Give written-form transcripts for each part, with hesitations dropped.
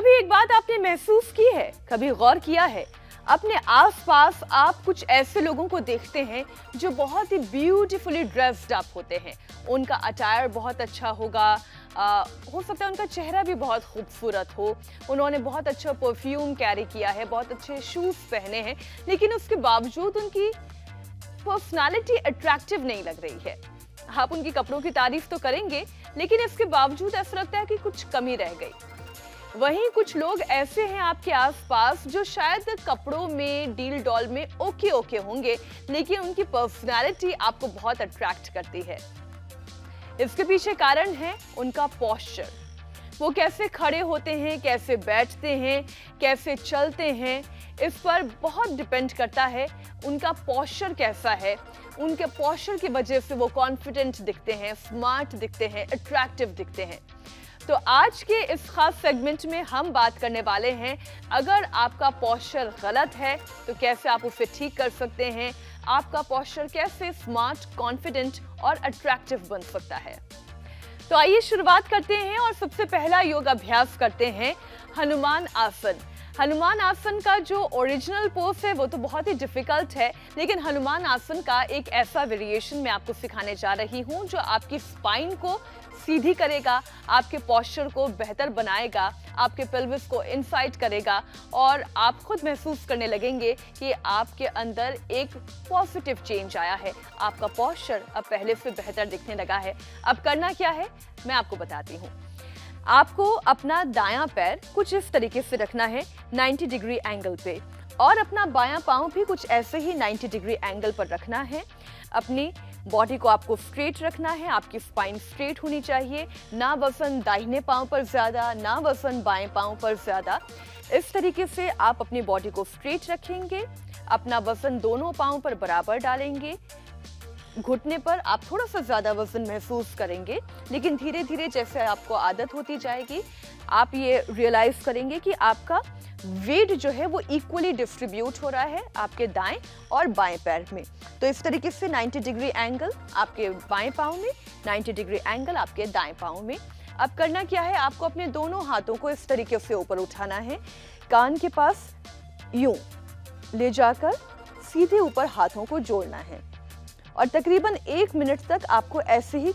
कभी एक बात आपने महसूस की है, कभी गौर किया है, अपने आसपास आप कुछ ऐसे लोगों को देखते हैं जो बहुत ही ब्यूटीफुली ड्रेस्ड अप होते हैं। उनका अटायर बहुत अच्छा होगा, हो सकता है उनका चेहरा भी बहुत खूबसूरत हो, उन्होंने बहुत अच्छा परफ्यूम कैरी किया है, बहुत अच्छे शूज पहने हैं, लेकिन उसके बावजूद उनकी पर्सनालिटी अट्रैक्टिव नहीं लग रही है। आप उनकी कपड़ों की तारीफ तो करेंगे, लेकिन इसके बावजूद ऐसा लगता है कि कुछ कमी रह गई। वहीं कुछ लोग ऐसे हैं आपके आसपास जो शायद कपड़ों में, डील डॉल में ओके होंगे, लेकिन उनकी पर्सनालिटी आपको बहुत अट्रैक्ट करती है। इसके पीछे कारण है उनका पोस्चर। वो कैसे खड़े होते हैं, कैसे बैठते हैं, कैसे चलते हैं, इस पर बहुत डिपेंड करता है उनका पोस्चर कैसा है। उनके पोस्चर की वजह से वो कॉन्फिडेंट दिखते हैं, स्मार्ट दिखते हैं, अट्रैक्टिव दिखते हैं। तो आज के इस खास सेगमेंट में हम बात करने वाले हैं, अगर आपका पोस्चर गलत है तो कैसे आप उसे ठीक कर सकते हैं, आपका पोस्चर कैसे स्मार्ट, कॉन्फिडेंट और अट्रैक्टिव बन सकता है। तो आइए शुरुआत करते हैं और सबसे पहला योग अभ्यास करते हैं हनुमान आसन। हनुमान आसन का जो ओरिजिनल पोज है वो तो बहुत ही डिफिकल्ट है, लेकिन हनुमान आसन का एक ऐसा वेरिएशन मैं आपको सिखाने जा रही हूँ जो आपकी स्पाइन को सीधी करेगा, आपके पोस्चर को बेहतर बनाएगा, आपके पेल्विस को इनसाइड करेगा और आप खुद महसूस करने लगेंगे कि आपके अंदर एक पॉजिटिव चेंज आया है। आपका पोस्चर अब पहले से बेहतर दिखने लगा है। अब करना क्या है मैं आपको बताती हूँ। आपको अपना दायां पैर कुछ इस तरीके से रखना है 90 डिग्री एंगल पे, और अपना बायां पांव भी कुछ ऐसे ही 90 डिग्री एंगल पर रखना है। अपनी बॉडी को आपको स्ट्रेट रखना है, आपकी स्पाइन स्ट्रेट होनी चाहिए, ना वजन दाहिने पांव पर ज्यादा, ना वजन बाएं पांव पर ज्यादा। इस तरीके से आप अपनी बॉडी को स्ट्रेट रखेंगे, अपना वजन दोनों पांव पर बराबर डालेंगे। घुटने पर आप थोड़ा सा ज्यादा वजन महसूस करेंगे, लेकिन धीरे धीरे जैसे आपको आदत होती जाएगी आप ये रियलाइज करेंगे कि आपका वेट जो है वो इक्वली डिस्ट्रीब्यूट हो रहा है आपके दाएं और बाएं पैर में। तो इस तरीके से 90 डिग्री एंगल आपके बाएं पांव में, 90 डिग्री एंगल आपके दाएं पांव में। अब करना क्या है, आपको अपने दोनों हाथों को इस तरीके से ऊपर उठाना है, कान के पास यूं ले जाकर सीधे ऊपर हाथों को जोड़ना है और तकरीबन 1 मिनट तक आपको ऐसे ही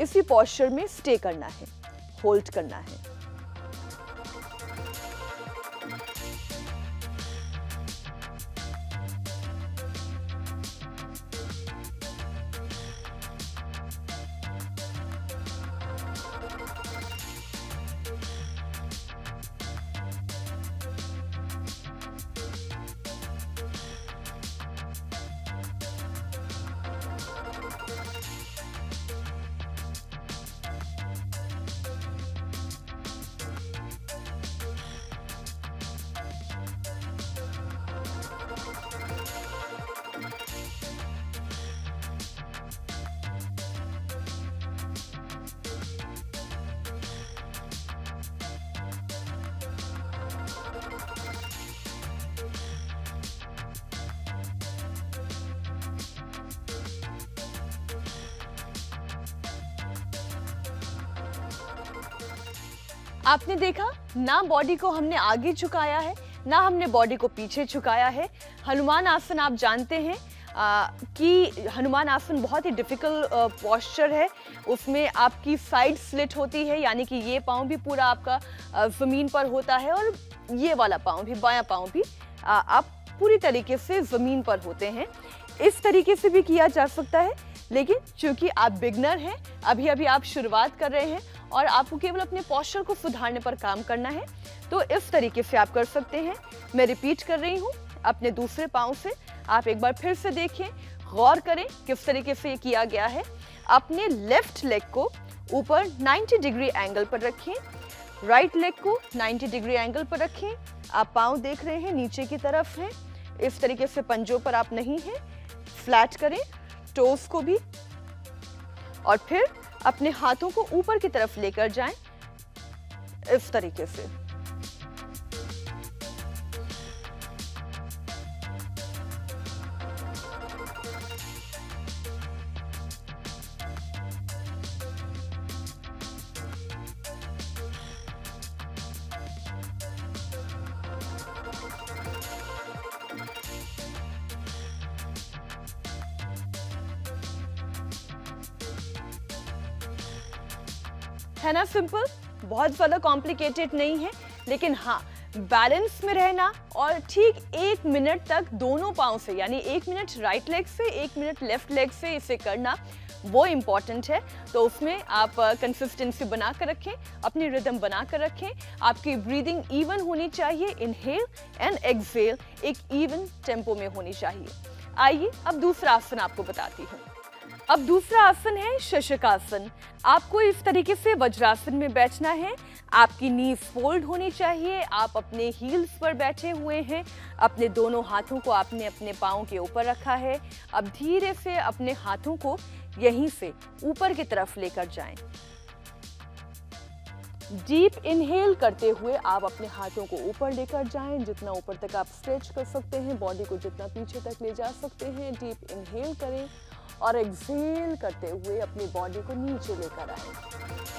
इसी पोस्चर में स्टे करना है, होल्ड करना है। आपने देखा ना बॉडी को हमने आगे झुकाया है, ना हमने बॉडी को पीछे झुकाया है। हनुमान आसन आप जानते हैं कि हनुमान आसन बहुत ही डिफिकल्ट पोस्चर है। उसमें आपकी साइड स्लिट होती है, यानी कि ये पाँव भी पूरा आपका ज़मीन पर होता है और ये वाला पाँव भी, बायां पाँव भी आप पूरी तरीके से ज़मीन पर होते हैं। इस तरीके से भी किया जा सकता है, लेकिन चूंकि आप बिगनर हैं, अभी अभी आप शुरुआत कर रहे हैं और आपको केवल अपने पोस्चर को सुधारने पर काम करना है, तो इस तरीके से आप कर सकते हैं। मैं रिपीट कर रही हूँ, अपने दूसरे पाँव से आप एक बार फिर से देखें, गौर करें किस तरीके से ये किया गया है। अपने लेफ्ट लेग को ऊपर 90 डिग्री एंगल पर रखें, राइट लेग को 90 डिग्री एंगल पर रखें। आप पाँव देख रहे हैं नीचे की तरफ है, इस तरीके से पंजों पर आप नहीं हैं। फ्लैट करें टोस को भी और फिर अपने हाथों को ऊपर की तरफ लेकर जाएं इस तरीके से। है ना सिंपल, बहुत ज़्यादा कॉम्प्लिकेटेड नहीं है। लेकिन हाँ, बैलेंस में रहना और ठीक 1 मिनट तक दोनों पाँव से, यानी 1 मिनट राइट लेग से 1 मिनट लेफ्ट लेग से इसे करना, वो इम्पॉर्टेंट है। तो उसमें आप कंसिस्टेंसी बना कर रखें, अपनी रिदम बना कर रखें। आपकी ब्रीदिंग इवन होनी चाहिए, इनहेल एंड एक्सहेल एक इवन टेम्पो में होनी चाहिए। आइए अब दूसरा आसन आपको बताती हूँ। अब दूसरा आसन है शशकासन। आपको इस तरीके से वज्रासन में बैठना है। आपकी नीज फोल्ड होनी चाहिए। आप अपने हील्स पर बैठे हुए हैं। अपने दोनों हाथों को आपने अपने पाँव के ऊपर रखा है। अब धीरे से अपने हाथों को यहीं से ऊपर की तरफ लेकर जाएं। डीप इनहेल करते हुए आप अपने हाथों को ऊपर लेकर जाएं। जितना ऊपर तक आप स्ट्रेच कर सकते हैं, बॉडी को जितना पीछे तक ले जा सकते हैं। डीप इनहेल करें और एक्सहेल करते हुए अपनी बॉडी को नीचे लेकर आएं।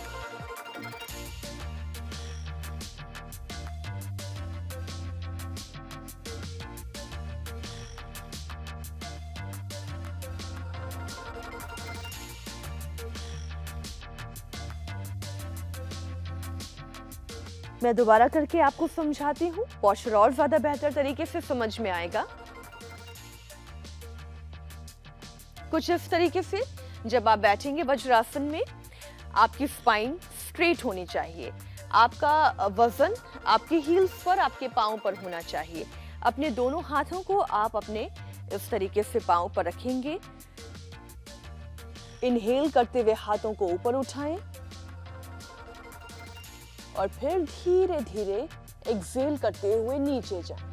मैं दोबारा करके आपको समझाती हूँ, पोस्चर और ज्यादा बेहतर तरीके से समझ में आएगा। कुछ इस तरीके से जब आप बैठेंगे वज्रासन में, आपकी स्पाइन स्ट्रेट होनी चाहिए। आपका वजन आपके हील्स पर, आपके पाँव पर होना चाहिए। अपने दोनों हाथों को आप अपने इस तरीके से पाँव पर रखेंगे। इनहेल करते हुए हाथों को ऊपर उठाएं और फिर धीरे धीरे एक्सहेल करते हुए नीचे जाएं।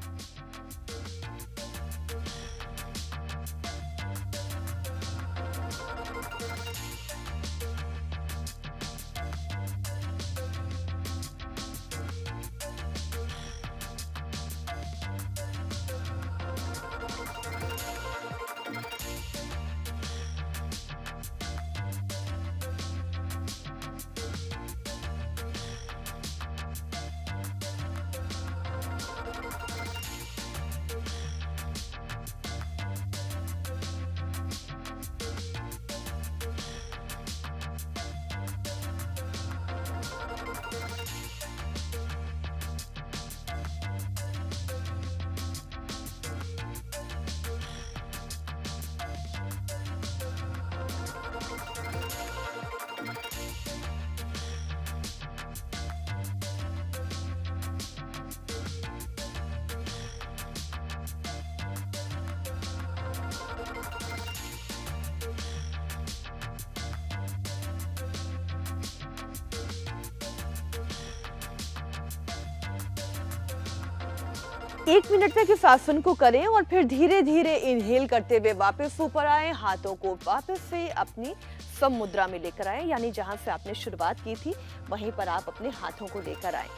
एक मिनट तक इस आसन को करें और फिर धीरे धीरे इनहेल करते हुए वापस ऊपर आए। हाथों को वापस से अपनी सम मुद्रा में लेकर आए, यानी जहां से आपने शुरुआत की थी वहीं पर आप अपने हाथों को लेकर आए।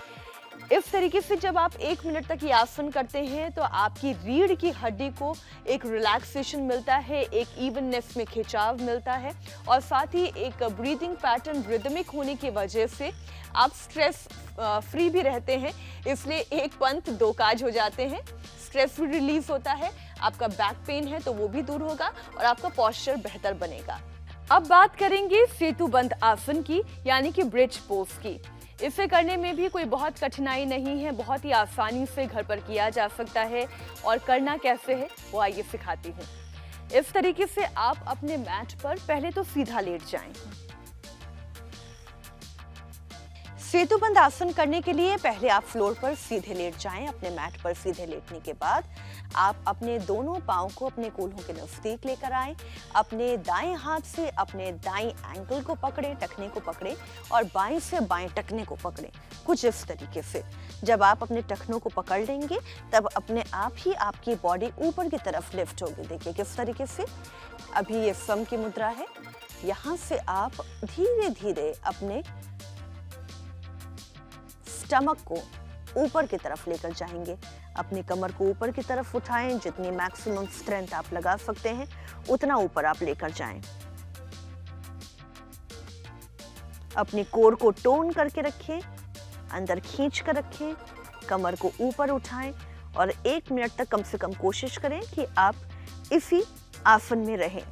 इस तरीके से जब आप 1 मिनट तक ये आसन करते हैं तो आपकी रीढ़ की हड्डी को एक रिलैक्सेशन मिलता है, एक इवननेस में खिंचाव मिलता है और साथ ही एक ब्रीदिंग पैटर्न रिदमिक होने की वजह से आप स्ट्रेस फ्री भी रहते हैं। इसलिए एक पंथ दो काज हो जाते हैं। स्ट्रेस भी रिलीज होता है, आपका बैक पेन है तो वो भी दूर होगा और आपका पोस्चर बेहतर बनेगा। अब बात करेंगे सेतुबंध आसन की, यानी कि ब्रिज पोज की। इसे करने में भी कोई बहुत कठिनाई नहीं है, बहुत ही आसानी से घर पर किया जा सकता है। और करना कैसे है वो आइए सिखाती हूँ। इस तरीके से आप अपने मैट पर पहले तो सीधा लेट जाएं। सेतुबंध आसन करने के लिए पहले आप फ्लोर पर सीधे लेट जाएं। अपने मैट पर सीधे लेटने के बाद आप अपने दोनों पाँव को अपने कूल्हों के नजदीक लेकर आएं। अपने दाएं हाथ से अपने दाएं एंकल को पकड़ें, टखने को पकड़ें और बाएं से बाएं टखने को पकड़ें, कुछ इस तरीके से। जब आप अपने टखनों को पकड़ लेंगे तब अपने आप ही आपकी बॉडी ऊपर की तरफ लिफ्ट होगी। देखिए किस तरीके से। अभी ये सम की मुद्रा है। यहाँ से आप धीरे धीरे अपने स्टमक को ऊपर की तरफ लेकर जाएंगे। अपनी कमर को ऊपर की तरफ उठाएं। जितनी मैक्सिमम स्ट्रेंथ आप लगा सकते हैं उतना ऊपर आप लेकर जाएं। अपनी कोर को टोन करके रखें, अंदर खींच कर रखें, कमर को ऊपर उठाएं और 1 मिनट तक कम से कम कोशिश करें कि आप इसी आसन में रहें।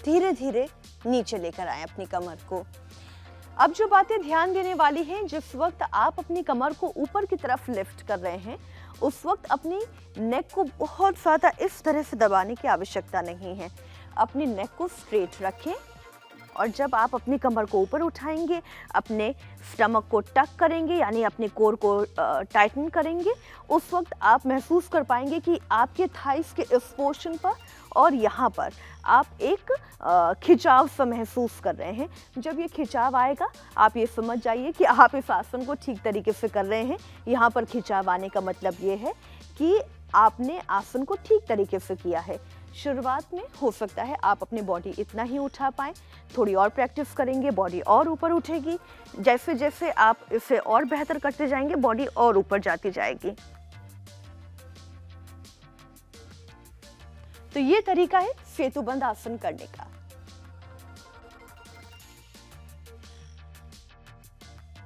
धीरे धीरे नीचे लेकर आए अपनी कमर को। अब जो बातें ध्यान देने वाली हैं, जिस वक्त आप अपनी कमर को ऊपर की तरफ लिफ्ट कर रहे हैं उस वक्त अपनी नेक को बहुत ज़्यादा इस तरह से दबाने की आवश्यकता नहीं है। अपनी नेक को स्ट्रेट रखें और जब आप अपनी कमर को ऊपर उठाएंगे, अपने स्टमक को टक करेंगे यानी अपने कोर को टाइटन करेंगे, उस वक्त आप महसूस कर पाएंगे कि आपके थाइस के इस पोर्शन पर और यहाँ पर आप एक खिंचाव सा महसूस कर रहे हैं। जब ये खिंचाव आएगा आप ये समझ जाइए कि आप इस आसन को ठीक तरीके से कर रहे हैं। यहाँ पर खिंचाव आने का मतलब ये है कि आपने आसन को ठीक तरीके से किया है। शुरुआत में हो सकता है आप अपनी बॉडी इतना ही उठा पाएँ, थोड़ी और प्रैक्टिस करेंगे बॉडी और ऊपर उठेगी। जैसे जैसे आप इसे और बेहतर करते जाएंगे बॉडी और ऊपर जाती जाएगी। तो ये तरीका है सेतुबंद आसन करने का।